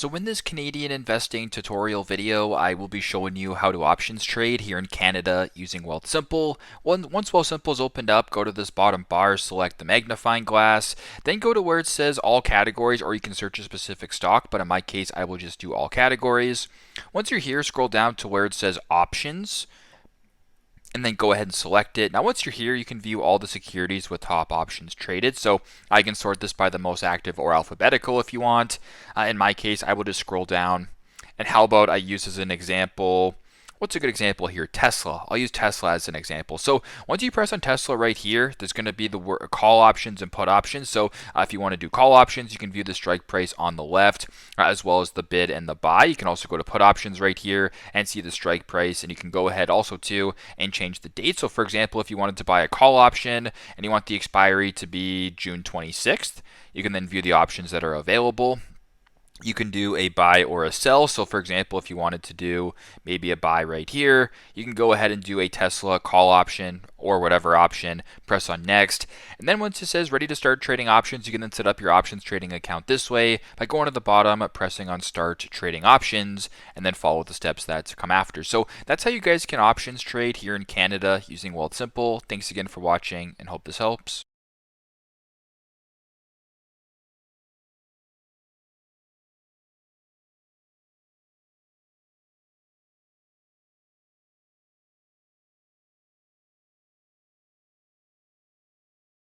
So in this Canadian investing tutorial video, I will be showing you how to options trade here in Canada using Wealthsimple. Once Wealthsimple is opened up, go to this bottom bar, select the magnifying glass, then go to where it says all categories, or you can search a specific stock, but in my case, I will just do all categories. Once you're here, scroll down to where it says options, and then go ahead and select it. Now once you're here, you can view all the securities with top options traded. So I can sort this by the most active or alphabetical if you want. In my case, I will just scroll down. And how about I use as an example, what's a good example here? Tesla. I'll use Tesla as an example. So once you press on Tesla right here, there's going to be the call options and put options. So if you want to do call options, you can view the strike price on the left, as well as the bid and the buy. You can also go to put options right here and see the strike price. And you can go ahead also too and change the date. So for example, if you wanted to buy a call option and you want the expiry to be June 26th, you can then view the options that are available. You can do a buy or a sell. So for example, if you wanted to do maybe a buy right here, you can go ahead and do a Tesla call option or whatever option, press on next. And then once it says ready to start trading options, you can then set up your options trading account this way by going to the bottom, pressing on start trading options, and then follow the steps that come after. So that's how you guys can options trade here in Canada using Wealthsimple. Thanks again for watching and hope this helps.